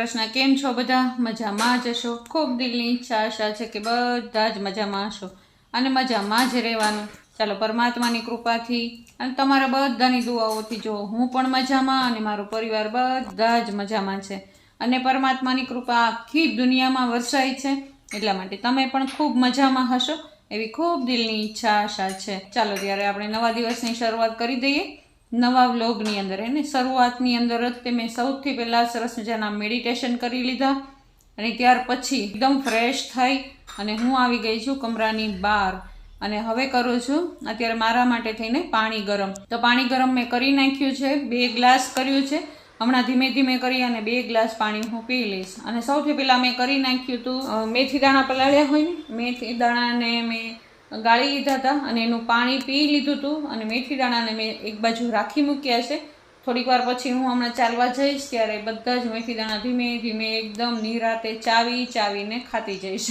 કૃષ્ણ. કેમ છો બધા? મજામાં જ હશો. ખૂબ દિલની ઈચ્છા આશા છે કે બધા જ મજામાં હશો અને મજામાં જ રહેવાનું. ચાલો, પરમાત્માની કૃપાથી અને તમારા બધાની દુઆઓથી જો હું પણ મજામાં અને મારો પરિવાર બધા જ મજામાં છે અને પરમાત્માની કૃપા આખી દુનિયામાં વરસાય છે, એટલા માટે તમે પણ ખૂબ મજામાં હશો એવી ખૂબ દિલની ઈચ્છા આશા છે. ચાલો ત્યારે આપણે નવા દિવસની શરૂઆત કરી દઈએ. નવા વ્લોગની અંદર એને શરૂઆતની અંદર જ મેં સૌથી પહેલાં સરસ મજાના મેડિટેશન કરી લીધા અને ત્યાર પછી એકદમ ફ્રેશ થઈ અને હું આવી ગઈ છું કમરાની બહાર અને હવે કરું છું અત્યારે મારા માટે થઈને પાણી ગરમ. તો પાણી ગરમ મેં કરી નાખ્યું છે, 2 ગ્લાસ કર્યું છે. હમણાં ધીમે ધીમે કરી અને 2 ગ્લાસ પાણી હું પી લઈશ. અને સૌથી પહેલાં મેં કરી નાખ્યું હતું મેથી દાણા પલાળ્યા હોય ને, મેથી દાણાને મેં ગાળી લીધા હતા અને એનું પાણી પી લીધું હતું અને મેથી દાણાને મેં એક બાજુ રાખી મૂક્યા છે. થોડીક વાર પછી હું હમણાં ચાલવા જઈશ ત્યારે બધા જ મેથી દાણા ધીમે ધીમે એકદમ નિરાતે ચાવીને ખાતી જઈશ.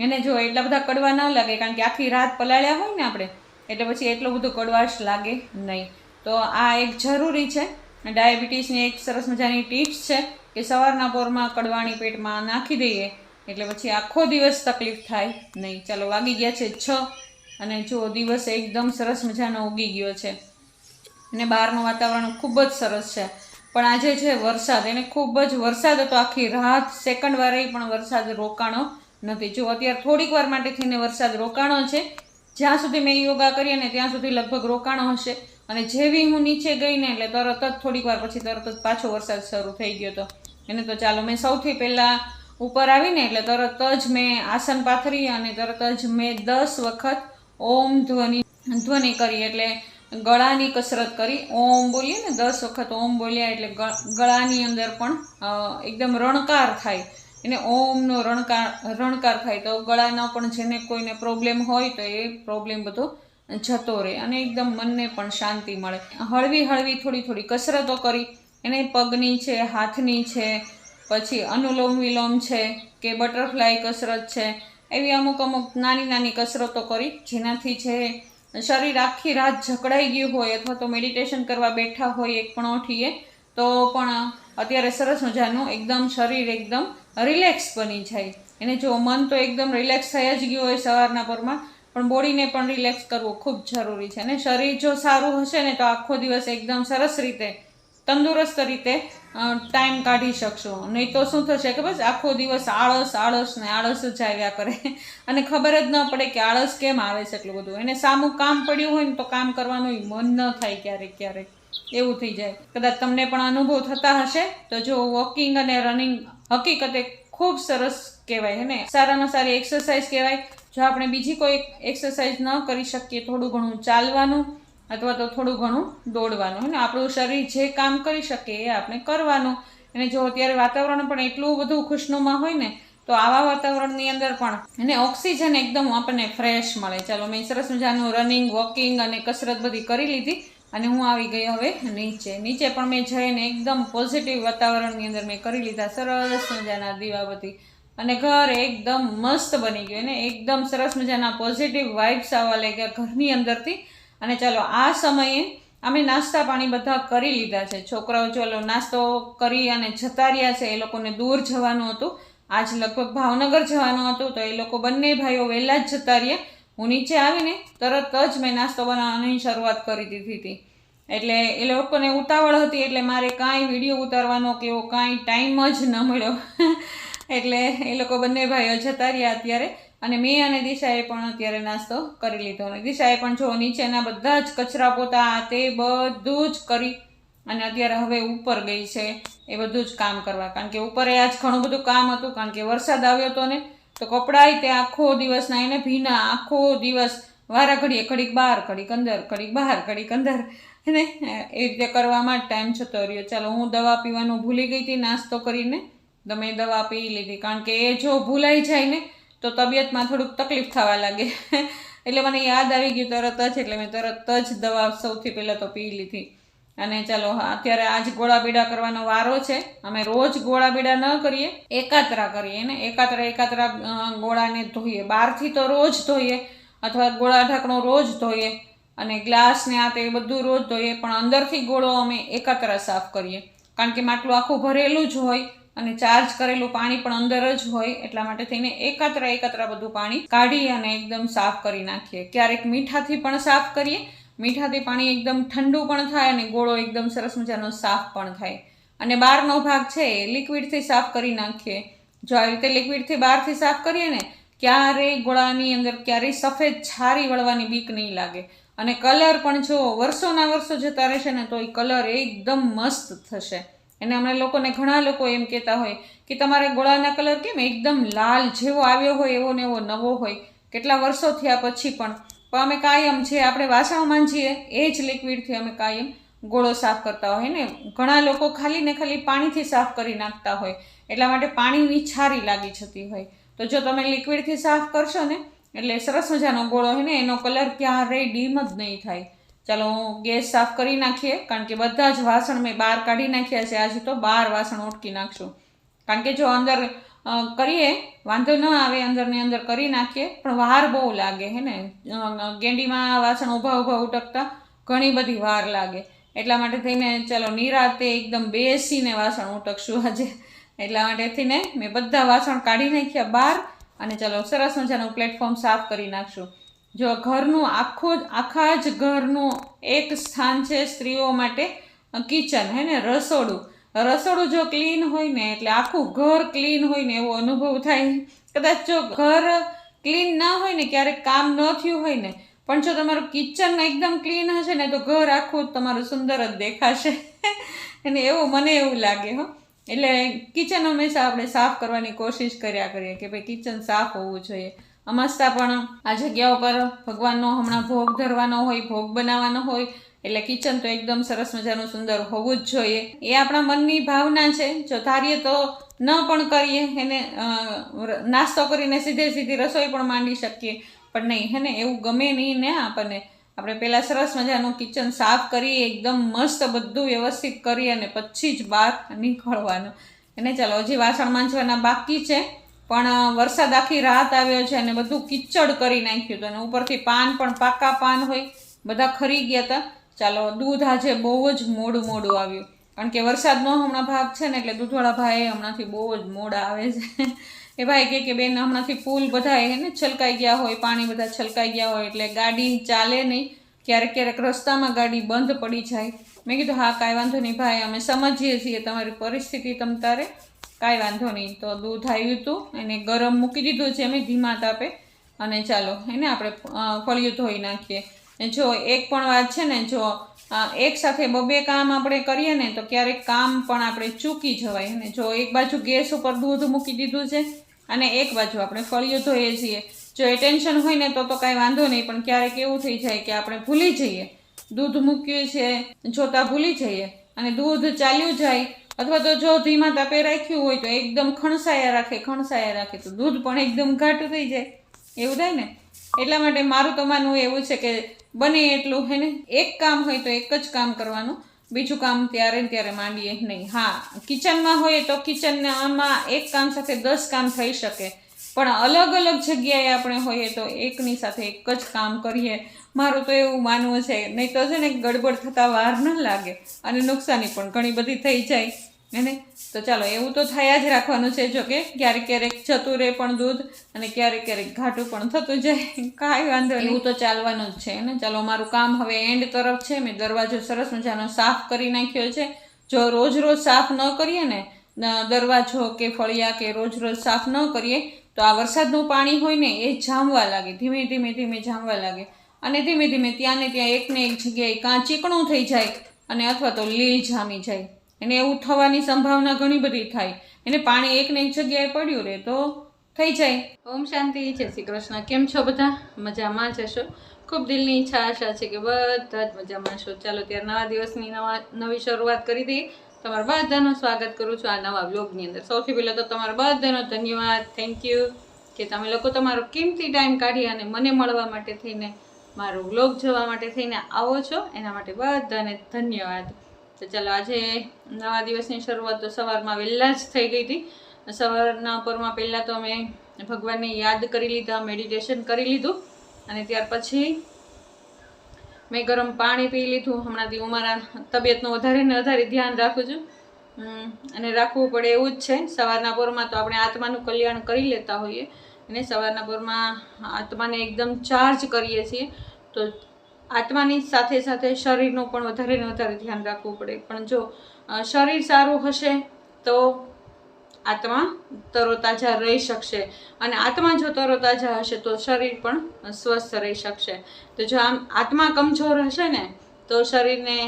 એને જો એટલા બધા કડવા ન લાગે, કારણ કે આખી રાત પલાળ્યા હોય ને આપણે, એટલે પછી એટલો બધો કડવાશ લાગે નહીં. તો આ એક જરૂરી છે. ડાયાબિટીસની એક સરસ મજાની ટિપ્સ છે કે સવારના પોરમાં કડવાણી પેટમાં નાખી દઈએ એટલે પછી આખો દિવસ તકલીફ થાય નહીં. ચાલો, વાગી ગયા છે 6 અને જો દિવસ એકદમ સરસ મજાનો ઉગી ગયો છે અને બહારનું વાતાવરણ ખૂબ જ સરસ છે. પણ આજે છે વરસાદ, એને ખૂબ જ વરસાદ હતો આખી રાત, સેકન્ડ વારે પણ વરસાદ રોકાણો નથી. જો અત્યારે થોડીક વાર માટે થઈને વરસાદ રોકાણો છે. જ્યાં સુધી મેં યોગા કરી ને ત્યાં સુધી લગભગ રોકાણો હશે અને જેવી હું નીચે ગઈ ને એટલે તરત જ થોડીક વાર પછી તરત જ પાછો વરસાદ શરૂ થઈ ગયો હતો. એને તો ચાલો, મેં સૌથી પહેલાં ઉપર આવીને એટલે તરત જ મેં આસન પાથરી અને તરત જ મેં 10 વખત ઓમ ધ્વનિ કરી, એટલે ગળાની કસરત કરી. ઓમ બોલીએ ને 10 વખત ઓમ બોલ્યા એટલે ગળાની અંદર પણ એકદમ રણકાર થાય, એને ઓમનો રણકાર થાય તો ગળાનો પણ જેને કોઈને પ્રોબ્લેમ હોય તો એ પ્રોબ્લેમ બધો જતો રહે અને એકદમ મનને પણ શાંતિ મળે. હળવી થોડી કસરતો કરી. એને પગની છે, હાથની છે, પછી અનુલોમ વિલોમ છે કે બટરફ્લાય કસરત છે, એવી અમુક નાની કસરતો કરી જેનાથી છે શરીર આખી રાત જકડાઈ ગયું હોય અથવા તો મેડિટેશન કરવા બેઠા હોય એક પણોઠીએ તો પણ અત્યારે સરસ મજાનું એકદમ શરીર એકદમ રિલેક્સ બની જાય. એને જો મન તો એકદમ રિલેક્સ થઈ જ ગયું હોય સવારના પરમાં, પણ બોડીને પણ રિલેક્સ કરવું ખૂબ જરૂરી છે. અને શરીર જો સારું હશે ને તો આખો દિવસ એકદમ સરસ રીતે તંદુરસ્ત રીતે ટાઈમ કાઢી શકશો. નહીં તો શું થશે કે બસ આખો દિવસ આળસ જ આવ્યા કરે અને ખબર જ ન પડે કે આળસ કેમ આવે છે એટલું બધું. એને સામું કામ પડ્યું હોય ને તો કામ કરવાનું મન ન થાય, ક્યારેક એવું થઈ જાય. કદાચ તમને પણ અનુભવ થતા હશે. તો જો વોકિંગ અને રનિંગ હકીકતે ખૂબ સરસ કહેવાય હે ને, સારામાં સારી એક્સરસાઇઝ કહેવાય. જો આપણે બીજી કોઈ એક્સરસાઇઝ ન કરી શકીએ, થોડું ઘણું ચાલવાનું અથવા તો થોડું ઘણું દોડવાનું હે ને, આપણું શરીર જે કામ કરી શકે એ આપણે કરવાનું. અને જો અત્યારે વાતાવરણ પણ એટલું બધું ખુશનુમા હોય ને તો આવા વાતાવરણની અંદર પણ એને ઓક્સિજન એકદમ આપણને ફ્રેશ મળે. ચાલો, મેં સરસ મજાનું રનિંગ, વોકિંગ અને કસરત બધી કરી લીધી અને હું આવી ગઈ હવે નીચે પણ મેં જઈને એકદમ પોઝિટિવ વાતાવરણની અંદર મેં કરી લીધા સરસ મજાના દીવાબત્તી અને ઘર એકદમ મસ્ત બની ગયું ને એકદમ સરસ મજાના પોઝિટિવ વાઇબ્સ આવવા લાગ્યા ઘરની અંદરથી. અને ચાલો, આ સમયે અમે નાસ્તા પાણી બધા કરી લીધા છે. છોકરાઓ ચાલો નાસ્તો કરી અને જતા રહ્યા છે, એ લોકોને દૂર જવાનું હતું. આજ લગભગ ભાવનગર જવાનું હતું તો એ લોકો બંને ભાઈઓ વહેલા જ જતા રહ્યા. હું નીચે આવીને તરત જ મેં નાસ્તો બનાવવાની શરૂઆત કરી દીધી હતી. એટલે એ લોકોને ઉતાવળ હતી એટલે મારે કાંઈ વિડીયો ઉતારવાનો કે એવો કાંઈ ટાઈમ જ ન મળ્યો એટલે એ લોકો બંને ભાઈઓ જતા રહ્યા અત્યારે. અને મેં અને દિશાએ પણ અત્યારે નાસ્તો કરી લીધો અને દિશાએ પણ જો નીચેના બધા જ કચરા પોતા તે બધું જ કરી અને અત્યારે હવે ઉપર ગઈ છે એ બધું જ કામ કરવા. કારણ કે ઉપર આજ ઘણું બધું કામ હતું, કારણ કે વરસાદ આવ્યો હતો ને તો કપડાય તે આખો દિવસના એને ભીના, આખો દિવસ વારા ઘડીએ ઘડીક બહાર ઘડીક અંદર ઘડીક બહાર ઘડીક અંદર એને એ રીતે કરવામાં જ ટાઈમ જતો રહ્યો. ચાલો, હું દવા પીવાનું ભૂલી ગઈ હતી નાસ્તો કરીને, તો મેં દવા પી લીધી. કારણ કે એ જો ભૂલાઈ જાય ને તો તબિયતમાં થોડુંક તકલીફ થવા લાગે એટલે મને યાદ આવી ગયું તરત જ, એટલે મેં તરત જ દવા સૌથી પહેલાં તો પી લીધી. અને ચાલો, અત્યારે આજ ગોળા બીડા કરવાનો વારો છે. અમે રોજ ગોળા બીડા ન કરીએ, એકાતરા કરીએ ને એકાતરા ગોળાને ધોઈએ. બહારથી તો રોજ ધોઈએ અથવા ગોળા ઢાંકણો રોજ ધોઈએ અને ગ્લાસ ને આ તે બધું રોજ ધોઈએ, પણ અંદરથી ગોળો અમે એકાતરા સાફ કરીએ. કારણ કે માટલું આખું ભરેલું જ હોય અને ચાર્જ કરેલું પાણી પણ અંદર જ હોય, એટલા માટે થઈને એકત્ર બધું પાણી કાઢી અને એકદમ સાફ કરી નાખીએ. ક્યારેક મીઠાથી પણ સાફ કરીએ, મીઠાથી પાણી એકદમ ઠંડુ પણ થાય અને ગોળો એકદમ સરસ મજાનો સાફ પણ થાય. અને બહારનો ભાગ છે એ લિક્વિડથી સાફ કરી નાખીએ. જો આવી રીતે લિક્વિડથી બહારથી સાફ કરીએ ને, ક્યારેય ગોળાની અંદર ક્યારેય સફેદ છારી વળવાની બીક નહીં લાગે. અને કલર પણ જો વર્ષોના વર્ષો જતા રહેશે ને તો એ કલર એકદમ મસ્ત થશે. અને અમે લોકોને ઘણા લોકો એમ કહેતા હોય કે તમારે ગોળાના કલર કેમ એકદમ લાલ જેવો આવ્યો હોય એવો ને એવો નવો હોય, કેટલા વર્ષો થયા પછી પણ અમે કાયમ જે આપણે વાસણ માંજીએ એ જ લિક્વિડથી અમે કાયમ ગોળો સાફ કરતા હોય ને. ઘણા લોકો ખાલી ને ખાલી પાણીથી સાફ કરી નાખતા હોય, એટલા માટે પાણીની છારી લાગી જતી હોય. તો જો તમે લિક્વિડથી સાફ કરશો ને એટલે સરસ મજાનો ગોળો હોય ને એનો કલર ક્યારેય ડીમ જ નહીં થાય. ચાલો ગેસ સાફ કરી નાખીએ, કારણ કે બધા જ વાસણ મેં બહાર કાઢી નાખ્યા છે. આજે તો 12 વાસણ ઉટકી નાખશું, કારણ કે જો અંદર કરીએ વાંધો ન આવે, અંદરની અંદર કરી નાખીએ પણ વાર બહુ લાગે હે ને. ગેંડીમાં વાસણ ઊભા ઉટકતા ઘણી બધી વાર લાગે, એટલા માટે થઈને ચાલો નિરાતે એકદમ બેસીને વાસણ ઉટકશું આજે. એટલા માટે થઈને મેં બધા વાસણ કાઢી નાખ્યા બહાર અને ચાલો સરસ મજાનું પ્લેટફોર્મ સાફ કરી નાખશું. જો ઘરનું આખા જ ઘરનું એક સ્થાન છે સ્ત્રીઓ માટે કિચન હે ને, રસોડું જો ક્લીન હોય ને એટલે આખું ઘર ક્લીન હોય ને એવો અનુભવ થાય. કદાચ જો ઘર ક્લીન ના હોય ને, ક્યારેક કામ ન થયું હોય ને, પણ જો તમારું કિચન એકદમ ક્લીન હશે ને તો ઘર આખું તમારું સુંદર જ દેખાશે અને એવું મને એવું લાગે હો. એટલે કિચન હંમેશા આપણે સાફ કરવાની કોશિશ કર્યા કરીએ કે ભાઈ કિચન સાફ હોવું જોઈએ. અમસ્તા પણ આ જગ્યા ઉપર ભગવાનનો હમણાં ભોગ ધરવાનો હોય, ભોગ બનાવવાનો હોય, એટલે કિચન તો એકદમ સરસ મજાનું સુંદર હોવું જ જોઈએ. એ આપણા મનની ભાવના છે. જો ધારીએ તો ન પણ કરીએ એને, નાસ્તો કરીને સીધી રસોઈ પણ માંડી શકીએ, પણ નહીં હે ને, એવું ગમે નહીં ને આપણને. આપણે પહેલાં સરસ મજાનું કિચન સાફ કરી એકદમ મસ્ત બધું વ્યવસ્થિત કરી અને પછી જ બહાર નીકળવાનું. અને ચાલો હજી વાસણ માંજવાના બાકી છે, પણ વરસાદ આખી રાત આવ્યો છે અને બધું કિચડ કરી નાખ્યું હતું. અને ઉપરથી પાન પણ પાકા પાન હોય બધા ખરી ગયા હતા. ચાલો દૂધ આજે બહુ જ મોડું આવ્યું, કારણ કે વરસાદનો હમણાં ભાગ છે ને, એટલે દૂધવાળા ભાઈ હમણાંથી બહુ જ મોડા આવે છે. એ ભાઈ કે બેન હમણાંથી ફૂલ બધા એને છલકાઈ ગયા હોય, પાણી બધા છલકાઈ ગયા હોય એટલે ગાડી ચાલે નહીં, ક્યારેક રસ્તામાં ગાડી બંધ પડી જાય. મેં કીધું હા કાંઈ વાંધો નહીં ભાઈ, અમે સમજીએ છીએ તમારી પરિસ્થિતિ, તમ તારે કાંઈ વાંધો નહીં. તો દૂધ આવ્યું હતું, એને ગરમ મૂકી દીધું છે અમે ધીમા તાપે, અને ચાલો એને આપણે ફળિયું ધોઈ નાખીએ. જો એક પણ વાત છે ને, જો એક સાથે બબે કામ આપણે કરીએ ને તો ક્યારેક કામ પણ આપણે ચૂકી જવાય ને. જો એક બાજુ ગેસ ઉપર દૂધ મૂકી દીધું છે અને એક બાજુ આપણે ફળિયું ધોઈએ છીએ, જો એ ટેન્શન હોય ને તો કાંઈ વાંધો નહીં, પણ ક્યારેક એવું થઈ જાય કે આપણે ભૂલી જઈએ, દૂધ મૂક્યું છે જોતા ભૂલી જઈએ અને દૂધ ચાલ્યું જાય, અથવા તો જો ધીમા તાપે રાખ્યું હોય તો એકદમ ખણસાયા રાખે તો દૂધ પણ એકદમ ઘાટું થઈ જાય, એવું થાય ને. એટલા માટે મારું તો માનવું એવું છે કે બને એટલું હે ને, એક કામ હોય તો એક જ કામ કરવાનું, બીજું કામ ત્યારે માંડીએ નહીં. હા, કિચનમાં હોય તો કિચનમાં એક કામ સાથે 10 કામ થઈ શકે, પણ અલગ જગ્યાએ આપણે હોઈએ તો એકની સાથે એક જ કામ કરીએ. મારું તો એવું માનવું છે, નહીં તો છે ને ગડબડ થતાં વાર ન લાગે અને નુકસાની પણ ઘણી બધી થઈ જાય એને. તો ચાલો એવું તો થયા જ રાખવાનું છે. જો કે ક્યારેક જતું રહે પણ દૂધ અને ક્યારેક ઘાટું પણ થતું જાય, કાંઈ વાંધો નહીં, એવું તો ચાલવાનું જ છે ને. ચાલો મારું કામ હવે એન્ડ તરફ છે. મેં દરવાજો સરસ મજાનો સાફ કરી નાખ્યો છે. જો રોજ સાફ ન કરીએ ને દરવાજો કે ફળિયા કે રોજ સાફ ન કરીએ તો આ વરસાદનું પાણી હોય ને એ જામવા લાગે, ધીમે જામવા લાગે અને ધીમે ત્યાં ને ત્યાં એકને એક જગ્યાએ કાં ચીકણું થઈ જાય અને અથવા તો લીલ જામી જાય. એને એવું થવાની સંભાવના ઘણી બધી થાય. એને પાણી એકને એક જગ્યાએ પડ્યું રહે તો થઈ જાય. ઓમ શાંતિ, જય શ્રી કૃષ્ણ. કેમ છો બધા? મજામાં જ હશો. ખૂબ દિલની ઈચ્છા આશા છે કે બધા જ મજામાં હશો. ચાલો ત્યારે નવા દિવસની નવી શરૂઆત કરી દઈએ. તમારા બધાનું સ્વાગત કરું છું આ નવા વ્લોગની અંદર. સૌથી પહેલાં તો તમારા બધાનો ધન્યવાદ, થેન્ક યુ કે તમે લોકો તમારો કિંમતી ટાઈમ કાઢી અને મને મળવા માટે થઈને, મારો વ્લોગ જોવા માટે થઈને આવો છો, એના માટે બધાને ધન્યવાદ. તો ચાલો આજે નવા દિવસની શરૂઆત તો સવારમાં વહેલા જ થઈ ગઈ હતી. સવારના પરમાં પહેલાં તો અમે ભગવાનને યાદ કરી લીધા, મેડિટેશન કરી લીધું અને ત્યાર પછી મેં ગરમ પાણી પી લીધું. હમણાંથી હું મારા તબિયતનું વધારે ને વધારે ધ્યાન રાખું છું, અને રાખવું પડે એવું જ છે. સવારના પોરમાં તો આપણે આત્માનું કલ્યાણ કરી લેતા હોઈએ અને સવારના પોરમાં આત્માને એકદમ ચાર્જ કરીએ છીએ. તો આત્માની સાથે સાથે શરીરનું પણ વધારે ને વધારે ધ્યાન રાખવું પડે. પણ જો શરીર સારું હશે તો આત્મા તરોતાજા રહી શકશે, અને આત્મા જો તરોતાજા હશે તો શરીર પણ સ્વસ્થ રહી શકશે. તો જો આમ આત્મા કમજોર હશે ને તો શરીરને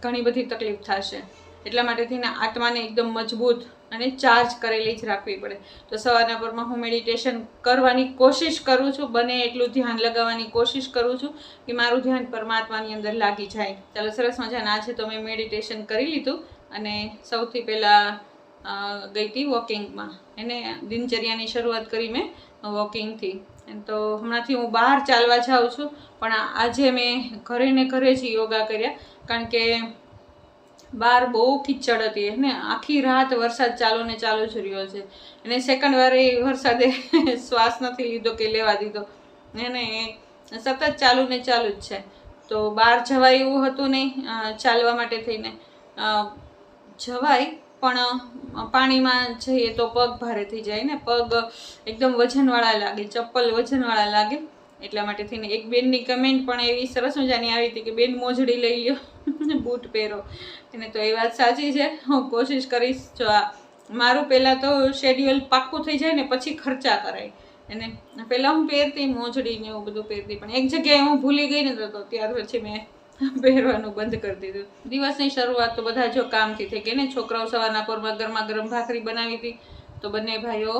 ઘણી બધી તકલીફ થશે. એટલા માટે થઈને આત્માને એકદમ મજબૂત અને ચાર્જ કરેલી જ રાખવી પડે. તો સવારના પરમાં હું મેડિટેશન કરવાની કોશિશ કરું છું, બને એટલું ધ્યાન લગાવવાની કોશિશ કરું છું કે મારું ધ્યાન પરમાત્માની અંદર લાગી જાય. ચાલો, સરસ મજાના આજે તો મેં મેડિટેશન કરી લીધું અને સૌથી પહેલાં ગઈ હતી વોકિંગમાં. એને દિનચર્યાની શરૂઆત કરી મેં વોકિંગથી. તો હમણાંથી હું બહાર ચાલવા જાઉં છું, પણ આજે મેં ઘરે ને ઘરે જ યોગા કર્યા, કારણ કે બહાર બહુ કિચડ હતી ને આખી રાત વરસાદ ચાલુ ને ચાલુ જ રહ્યો છે. અને સેકન્ડ વારે વરસાદે શ્વાસ નથી લીધો કે લેવા દીધો, એને સતત ચાલુ ને ચાલુ જ છે. તો બહાર જવાય એવું હતું નહીં. ચાલવા માટે થઈને જવાય, પણ પાણીમાં જઈએ તો પગ ભારે થઈ જાય ને, પગ એકદમ વજનવાળા લાગે, ચપ્પલ વજનવાળા લાગે. એટલા માટે થઈને એક બેનની કમેન્ટ પણ એવી સરસ મજાની આવી હતી કે બેન મોજડી લઈ લ્યો, બૂટ પહેરો. એને તો એ વાત સાચી છે. હું કોશિશ કરીશ. જો મારું પહેલાં તો શેડ્યુલ પાક્કું થઈ જાય ને પછી ખર્ચા કરાય. એને પહેલાં હું પહેરતી મોજડી ને એવું બધું પહેરતી, પણ એક જગ્યાએ હું ભૂલી ગઈ ને તો ત્યાર પછી મેં પહેરવાનું બંધ કરી દીધું. દિવસની શરૂઆત તો બધા જો કામથી થઈ ગઈ ને. છોકરાઓ સવારના પોરમાં ગરમા ગરમ ભાખરી બનાવી હતી, તો બંને ભાઈઓ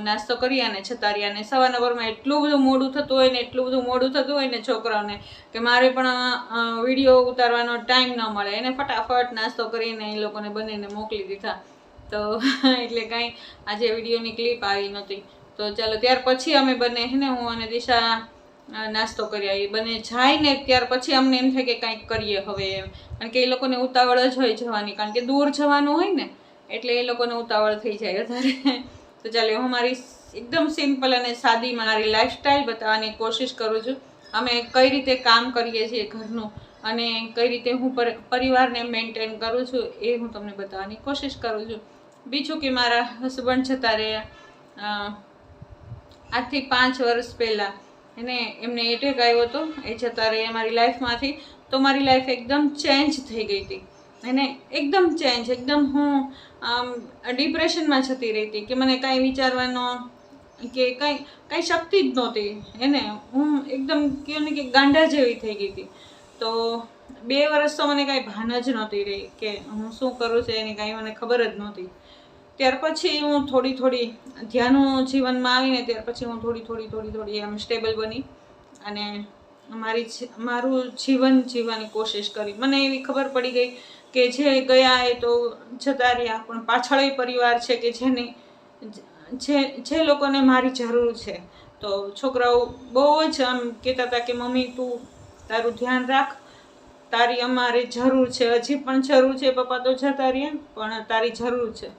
નાસ્તો કરી અને જતા રહ્યા. અને સવારના પોરમાં એટલું બધું મોડું થતું હોય ને, એટલું બધું મોડું થતું હોય ને છોકરાઓને, કે મારે પણ વિડીયો ઉતારવાનો ટાઈમ ન મળે. એને ફટાફટ નાસ્તો કરીને એ લોકોને બંનેને મોકલી દીધા. તો એટલે કાંઈ આજે વિડીયોની ક્લિપ આવી નહોતી. તો ચાલો, ત્યાર પછી અમે બંને ને હું અને દિશા નાસ્તો કરી આવી. બંને જાય ને ત્યાર પછી અમને એમ થાય કે કાંઈક કરીએ હવે એમ, કારણ કે એ લોકોને ઉતાવળ જ હોય જવાની, કારણ કે દૂર જવાનું હોય ને એટલે એ લોકોને ઉતાવળ થઈ જાય વધારે. તો ચાલો, હું મારી એકદમ સિમ્પલ અને સાદી મારી લાઈફસ્ટાઈલ બતાવવાની કોશિશ કરું છું. અમે કઈ રીતે કામ કરીએ છીએ ઘરનું અને કઈ રીતે હું પરિવારને મેન્ટેન કરું છું એ હું તમને બતાવવાની કોશિશ કરું છું. બીજું કે મારા હસબન્ડ જતા રહ્યા આજથી 5 વર્ષ પહેલાં, એને એમને એટેક આવ્યો હતો. એ જતા રહ્યા મારી લાઈફમાંથી. તો મારી લાઈફ એકદમ ચેન્જ થઈ ગઈ હતી. એને એકદમ ચેન્જ, એકદમ હું ડિપ્રેશનમાં જતી રહી હતી કે મને કાંઈ વિચારવાનો કે કાંઈ શક્તિ જ નહોતી. એને હું એકદમ કહ્યું ને કે ગાંડા જેવી થઈ ગઈ હતી. તો 2 વર્ષ તો મને કાંઈ ભાન જ નહોતી રહી કે હું શું કરું છું એની કાંઈ મને ખબર જ નહોતી. ત્યાર પછી હું થોડી ધ્યાનનું જીવનમાં આવીને ત્યાર પછી હું થોડી આમ સ્ટેબલ બની અને મારું જીવન જીવવાની કોશિશ કરી. મને એવી ખબર પડી ગઈ કે જે ગયા એ તો જતા રહ્યા, પણ પાછળ એ પરિવાર છે કે જે લોકોને મારી જરૂર છે. તો છોકરાઓ બહુ જ આમ કહેતા હતા કે મમ્મી તું તારું ધ્યાન રાખ, તારી અમારે જરૂર છે, હજી પણ જરૂર છે. પપ્પા તો જતા રહ્યા પણ તારી જરૂર છે.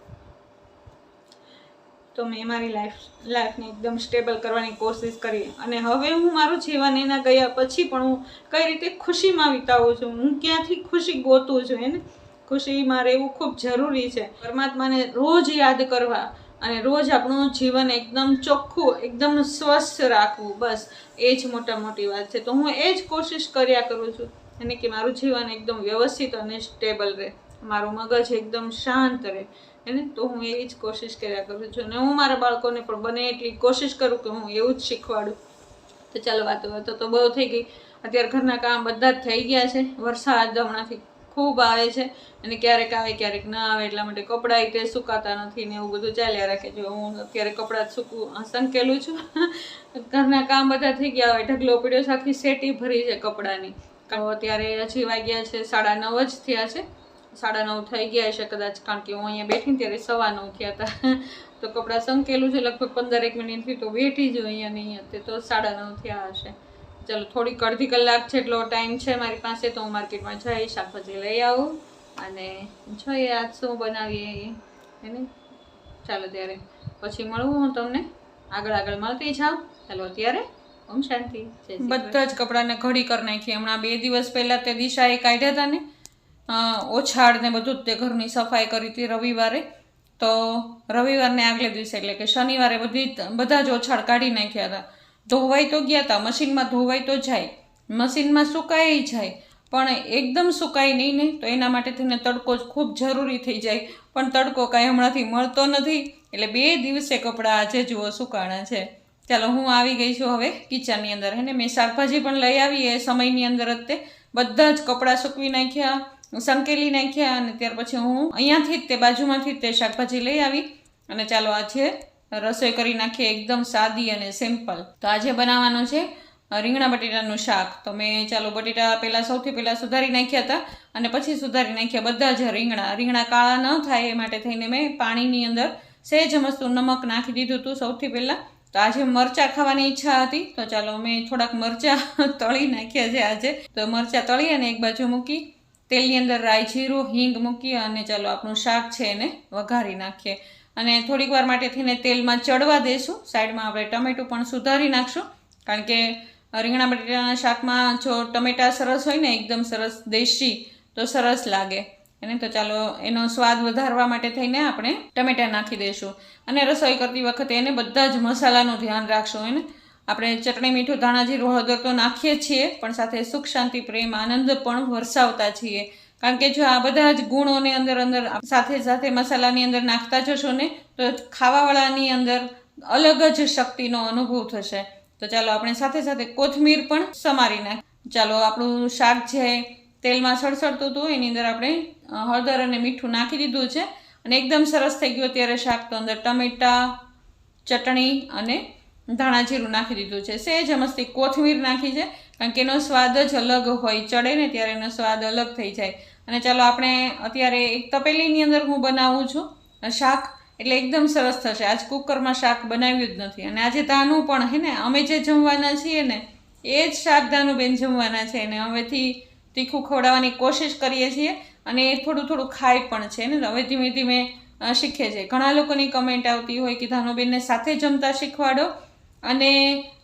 તો મેં મારી લાઈફને એકદમ સ્ટેબલ કરવાની કોશિશ કરી. અને હવે હું મારું જીવન એના ગયા પછી પણ હું કઈ રીતે ખુશીમાં વિતાવું છું, હું ક્યાંથી ખુશી ગોતું છું. એને ખુશી મારે એવું ખૂબ જરૂરી છે. પરમાત્માને રોજ યાદ કરવા અને રોજ આપણું જીવન એકદમ ચોખ્ખું, એકદમ સ્વસ્થ રાખવું, બસ એ જ મોટી વાત છે. તો હું એ જ કોશિશ કર્યા કરું છું અને કે મારું જીવન એકદમ વ્યવસ્થિત અને સ્ટેબલ રહે, મારું મગજ એકદમ શાંત રહે. એને તો હું એ જ કોશિશ કર્યા કરું છું. અને હું મારા બાળકોને પણ બને એટલી કોશિશ કરું કે હું એવું જ શીખવાડું. તો ચાલો, વાતો તો બહુ થઈ ગઈ. અત્યારે ઘરના કામ બધા જ થઈ ગયા છે. વરસાદ હમણાંથી ખૂબ આવે છે અને ક્યારેક આવે ક્યારેક ના આવે, એટલા માટે કપડાં તે સુકાતા નથી ને એવું બધું ચાલ્યા રાખે. જો હું અત્યારે કપડાં સંકેલું છું. ઘરના કામ બધા થઈ ગયા. હવે ઢગલો પડ્યો છે, આખી સેટી ભરી છે કપડાની. અત્યારે હજી વાગ્યા છે 9:30 જ થયા છે. 9:30 થઈ ગયા છે કદાચ, કારણ કે હું અહીંયા બેઠી ને ત્યારે 9:15 થયા હતા. તો કપડાં સંકેલું છે લગભગ 15 મિનિટથી, તો બેઠી જ અહીંયા નહીં હતી, તો 9:30 થયા હશે. ચાલો, થોડીક અડધી કલાક જેટલો ટાઈમ છે મારી પાસે, તો હું માર્કેટમાં જઈ શાકભાજી લઈ આવું અને જોઈએ આજ શું બનાવીએ એને. ચાલો, ત્યારે પછી મળવું હું તમને, આગળ મળતી જાઉં. ચાલો, અત્યારે ઓમ શાંતિ. બધા જ કપડાને ઘડી કરી નાખી. હમણાં 2 દિવસ પહેલાં તે દિશાએ કાઢ્યા હતા ને, ઓછાડ ને બધું જ તે ઘરની સફાઈ કરી હતી રવિવારે. તો રવિવારને આગલે દિવસે એટલે કે શનિવારે બધા જ ઓછાડ કાઢી નાખ્યા હતા. ધોવાઈ તો ગયા હતા, મશીનમાં ધોવાઈ તો જાય, મશીનમાં સુકાઈ જાય, પણ એકદમ સુકાય નહીં ને, તો એના માટે થઈને તડકો જ ખૂબ જરૂરી થઈ જાય. પણ તડકો કાંઈ હમણાંથી મળતો નથી, એટલે 2 દિવસે કપડાં આજે જુઓ સુકાણા છે. ચાલો હું આવી ગઈ છું હવે કિચનની અંદર. હે ને મેં શાકભાજી પણ લઈ આવી એ સમયની અંદર જ તે બધા જ કપડાં સૂકવી નાખ્યા, સંકેલી નાખ્યા, અને ત્યાર પછી હું અહીંયાથી જ તે બાજુમાંથી જ તે શાકભાજી લઈ આવી અને ચાલો આજે રસોઈ કરી નાખીએ એકદમ સાદી અને સિમ્પલ. તો આજે બનાવવાનું છે રીંગણા બટેટાનું શાક. તો મેં ચાલો બટેટા સૌથી પહેલાં સુધારી નાખ્યા હતા અને પછી સુધારી નાખ્યા બધા જ રીંગણા કાળા ન થાય એ માટે થઈને મેં પાણીની અંદર સહેજ મસ્તું નમક નાખી દીધું હતું સૌથી પહેલાં. તો આજે મરચાં ખાવાની ઈચ્છા હતી, તો ચાલો મેં થોડાક મરચાં તળી નાખ્યા છે આજે. તો મરચાં તળી અને એક બાજુ મૂકી તેલની અંદર રાઈ, જીરું, હિંગ મૂકી અને ચાલો આપણું શાક છે એને વઘારી નાખીએ. અને થોડીક વાર માટે થઈને તેલમાં ચડવા દઈશું. સાઈડમાં આપણે ટમેટું પણ સુધારી નાખશું, કારણ કે રીંગણા બટેટાના શાકમાં જો ટમેટા સરસ હોય ને એકદમ સરસ દેશી તો સરસ લાગે એને. તો ચાલો એનો સ્વાદ વધારવા માટે થઈને આપણે ટમેટા નાખી દઈશું. અને રસોઈ કરતી વખતે એને બધા જ મસાલાનું ધ્યાન રાખશું. એને આપણે ચટણી, મીઠું, ધાણા, જીરું, હળદર તો નાખીએ છીએ, પણ સાથે સુખ, શાંતિ, પ્રેમ, આનંદ પણ વરસાવતા છીએ. કારણ કે જો આ બધા જ ગુણોને અંદર સાથે સાથે મસાલાની અંદર નાખતા જશો ને તો ખાવાવાળાની અંદર અલગ જ શક્તિનો અનુભવ થશે. તો ચાલો આપણે સાથે સાથે કોથમીર પણ સમારી નાખ. ચાલો આપણું શાક છે તેલમાં સળસળતું હતું, એની અંદર આપણે હળદર અને મીઠું નાખી દીધું છે અને એકદમ સરસ થઈ ગયું. ત્યારે શાક તો અંદર ટમેટા, ચટણી અને ધાણા જીરું નાખી દીધું છે. સહેજ મસ્તી કોથમીર નાખી છે, કારણ કે એનો સ્વાદ જ અલગ હોય, ચડે ને ત્યારે એનો સ્વાદ અલગ થઈ જાય. અને ચાલો આપણે અત્યારે એક તપેલીની અંદર હું બનાવું છું શાક, એટલે એકદમ સરસ થશે. આજ કુકરમાં શાક બનાવ્યું જ નથી. અને આજે ધાનું પણ હે ને અમે જે જમવાના છીએ ને એ જ શાક ધાનુબેન જમવાના છે, અને હવેથી તીખું ખવડાવવાની કોશિશ કરીએ છીએ અને એ થોડું થોડું ખાય પણ છે ને. હવે ધીમે ધીમે શીખે છે. ઘણા લોકોની કમેન્ટ આવતી હોય કે ધાનુબેનને સાથે જમતા શીખવાડો અને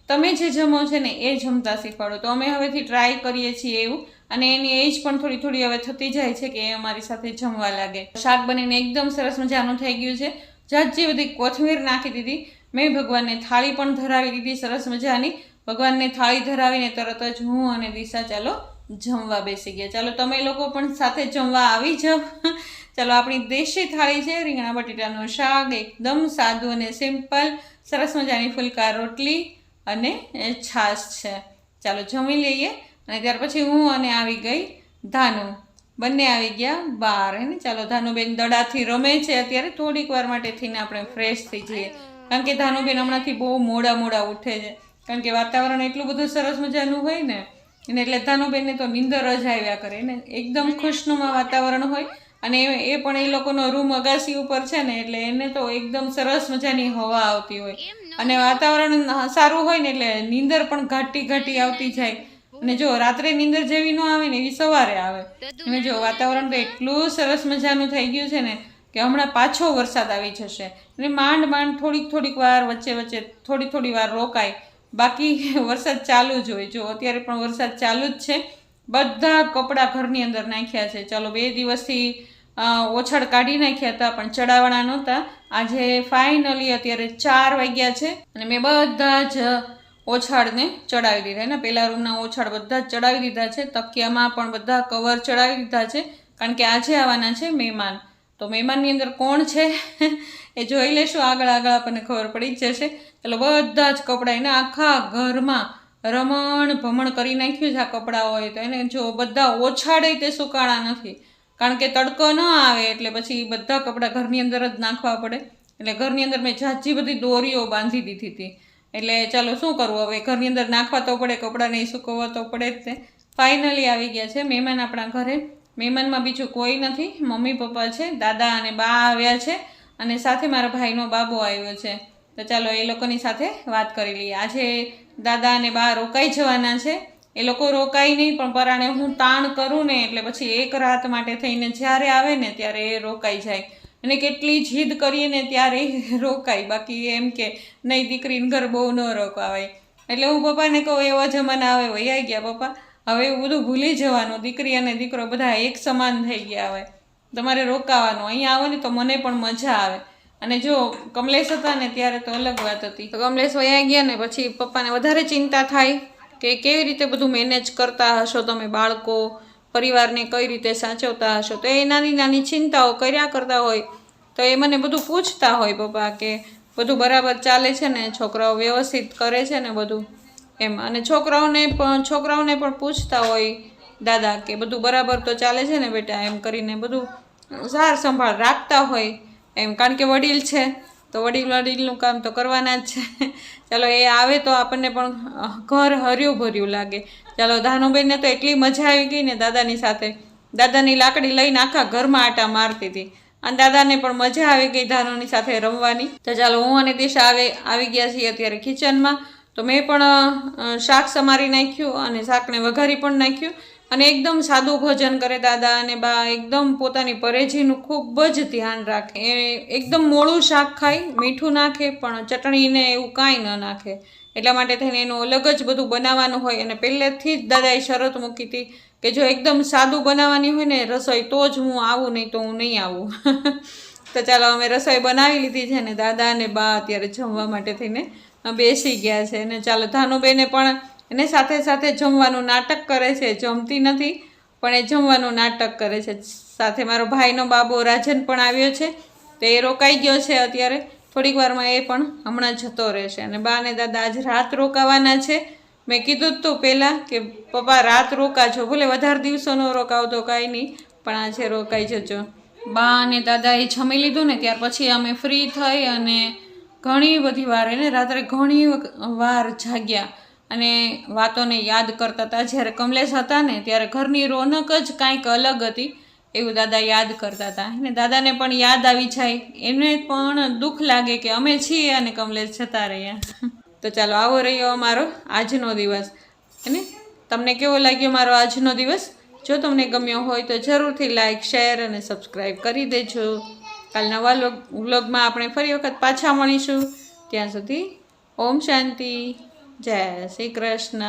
તમે જે જમો છે ને એ જમતા શીખવાડો. તો અમે હવેથી ટ્રાય કરીએ છીએ એવું, અને એની એજ પણ થોડી થોડી હવે થતી જાય છે કે એ અમારી સાથે જમવા લાગે. શાક બનીને એકદમ સરસ મજાનું થઈ ગયું છે. જાજી બધી કોથમીર નાખી દીધી. મેં ભગવાનને થાળી પણ ધરાવી દીધી સરસ મજાની. ભગવાનને થાળી ધરાવીને તરત જ હું અને દિશા ચાલો જમવા બેસી ગયા. ચાલો તમે લોકો પણ સાથે જમવા આવી જાઓ. ચાલો આપણી દેશી થાળી છે રીંગણા બટેટાનું શાક, એકદમ સાદું અને સિમ્પલ. સરસ મજાની ફુલકા રોટલી અને છાશ છે. ચાલો જમી લઈએ. અને ત્યાર પછી હું અને આવી ગઈ ધાનુ, બંને આવી ગયા બહાર. હે ને ચાલો ધાનુબેન દડાથી રમે છે અત્યારે. થોડીક વાર માટે થઈને આપણે ફ્રેશ થઈ જઈએ, કારણ કે ધાનુબેન હમણાંથી બહુ મોડા ઉઠે છે, કારણ કે વાતાવરણ એટલું બધું સરસ મજાનું હોય ને એને, એટલે ધાનુબેનને તો નીંદર જ આવ્યા કરે ને. એકદમ ખુશનુમા વાતાવરણ હોય, અને એ પણ એ લોકોનો રૂમ અગાસી ઉપર છે ને, એટલે એને તો એકદમ સરસ મજાની હવા આવતી હોય, અને વાતાવરણ સારું હોય ને એટલે નીંદર પણ ઘાટી આવતી જાય. અને જો રાત્રે નીંદર જેવી ન આવે ને એવી સવારે આવે. અને જો વાતાવરણ તો એટલું સરસ મજાનું થઈ ગયું છે ને કે હમણાં પાછો વરસાદ આવી જશે. અને માંડ થોડીક વાર વચ્ચે થોડી વાર રોકાય, બાકી વરસાદ ચાલુ જ હોય. જો અત્યારે પણ વરસાદ ચાલુ જ છે. બધા કપડાં ઘરની અંદર નાખ્યા છે. ચાલો 2 દિવસથી ઓછાડ કાઢી નાખ્યા હતા, પણ ચડાવવાના નહોતા. આજે ફાઇનલી અત્યારે 4 વાગ્યા છે અને મેં બધા જ ઓછાડને ચડાવી દીધા. ને પેલા રૂમના ઓછાડ બધા જ ચડાવી દીધા છે. તકિયામાં પણ બધા કવર ચડાવી દીધા છે, કારણ કે આજે આવવાના છે મહેમાન. તો મહેમાનની અંદર કોણ છે એ જોઈ લેશું આગળ આપણને ખબર પડી જ જશે. ચાલો બધા જ કપડાં એને આખા ઘરમાં રમણ ભમણ કરી નાખ્યું છે. આ કપડાં હોય તો એને જો બધા ઓછાડે તે સુકાણા નથી, કારણ કે તડકો ન આવે એટલે પછી બધા કપડાં ઘરની અંદર જ નાખવા પડે. એટલે ઘરની અંદર મેં ઝાઝી બધી દોરીઓ બાંધી દીધી હતી. એટલે ચાલો શું કરવું, હવે ઘરની અંદર નાખવા તો પડે, કપડાં નહીં સુકવવા તો પડે જ તે. ફાઇનલી આવી ગયા છે મહેમાન આપણા ઘરે. મહેમાનમાં બીજું કોઈ નથી, મમ્મી પપ્પા છે, દાદા અને બા આવ્યા છે, અને સાથે મારા ભાઈનો બાબો આવ્યો છે. તો ચાલો એ લોકોની સાથે વાત કરી લઈએ. આજે દાદા અને બા રોકાઈ જવાના છે. એ લોકો રોકાઈ નહીં, પણ પરાણે હું તાણ કરું ને એટલે પછી એક રાત માટે થઈને જ્યારે આવે ને ત્યારે એ રોકાઈ જાય. અને કેટલી જીદ કરીએ ને ત્યારે રોકાય, બાકી એમ કે નહીં દીકરીને ઘર બહુ ન રોકાવાય. એટલે હું પપ્પાને કહું એવા જમાના આવે વૈયા ગયા પપ્પા, હવે એવું બધું ભૂલી જવાનું, દીકરી અને દીકરો બધા એક સમાન થઈ ગયા હોય, તમારે રોકાવાનું. અહીંયા આવો ને તો મને પણ મજા આવે. અને જો કમલેશ હતા ને ત્યારે તો અલગ વાત હતી, તો કમલેશ વયા ગયા ને પછી પપ્પાને વધારે ચિંતા થાય કે કેવી રીતે બધું મેનેજ કરતા હશો તમે બાળકો, પરિવારને કઈ રીતે સાચવતા હશો. તો એ નાની નાની ચિંતાઓ કર્યા કરતા હોય, તો એ મને બધું પૂછતા હોય પપ્પા કે બધું બરાબર ચાલે છે ને, છોકરાઓ વ્યવસ્થિત કરે છે ને બધું એમ. અને છોકરાઓને પણ પૂછતા હોય દાદા કે બધું બરાબર તો ચાલે છે ને બેટા, એમ કરીને બધું સાર સંભાળ રાખતા હોય એમ. કારણ કે વડીલ છે તો વડીલનું કામ તો કરવાના જ છે. ચાલો એ આવે તો આપણને પણ ઘર હર્યું ભર્યું લાગે. ચાલો ધાનુબેનને તો એટલી મજા આવી ગઈ ને દાદાની સાથે, દાદાની લાકડી લઈને આખા ઘરમાં આટા મારતી હતી અને દાદાને પણ મજા આવી ગઈ ધાનુની સાથે રમવાની. તો ચાલો હું અને દિશા આવી ગયા છીએ અત્યારે કિચનમાં. તો મેં પણ શાક સમારી નાખ્યું અને શાકને વઘારી પણ નાખ્યું. અને એકદમ સાદું ભોજન કરે દાદા અને બા, એકદમ પોતાની પરેજીનું ખૂબ જ ધ્યાન રાખે. એકદમ મોળું શાક ખાય, મીઠું નાખે પણ ચટણીને એવું કાંઈ ન નાખે. એટલા માટે થઈને એનું અલગ જ બધું બનાવવાનું હોય. અને પહેલેથી જ દાદાએ શરત મૂકી હતી કે જો એકદમ સાદું બનાવવાની હોય ને રસોઈ તો જ હું આવું, નહીં તો હું નહીં આવું. તો ચાલો અમે રસોઈ બનાવી લીધી છે ને દાદા અને બા અત્યારે જમવા માટે થઈને બેસી ગયા છે. અને ચાલો ધાનુબેને પણ એને સાથે સાથે જમવાનું નાટક કરે છે, જમતી નથી પણ એ જમવાનું નાટક કરે છે. સાથે મારો ભાઈનો બાબો રાજન પણ આવ્યો છે, તો એ રોકાઈ ગયો છે અત્યારે. થોડીક વારમાં એ પણ હમણાં જતો રહેશે. અને બા ને દાદા આજ રાત રોકાવાના છે. મેં કીધું જ તું પહેલાં કે પપ્પા રાત રોકાજો, ભલે વધારે દિવસો ન રોકાવતો કાંઈ નહીં પણ આજે રોકાઈ જજો. બા અને દાદાએ જમી લીધું ને ત્યાર પછી અમે ફ્રી થઈ અને ઘણી બધી વાર એને રાત્રે ઘણી વાર જાગ્યા અને વાતોને યાદ કરતા હતા. જ્યારે કમલેશ હતા ને ત્યારે ઘરની રોનક જ કાંઈક અલગ હતી, એવું દાદા યાદ કરતા હતા. અને દાદાને પણ યાદ આવી જાય, એને પણ દુઃખ લાગે કે અમે છીએ અને કમલેશ જતા રહ્યા. તો ચાલો આવો રહ્યો અમારો આજનો દિવસ. અને તમને કેવો લાગ્યો મારો આજનો દિવસ? જો તમને ગમ્યો હોય તો જરૂરથી લાઈક, શેર અને સબસ્ક્રાઈબ કરી દેજો. કાલ નવા વ્લોગમાં આપણે ફરી વખત પાછા મળીશું. ત્યાં સુધી ઓમ શાંતિ, જય શ્રી કૃષ્ણ.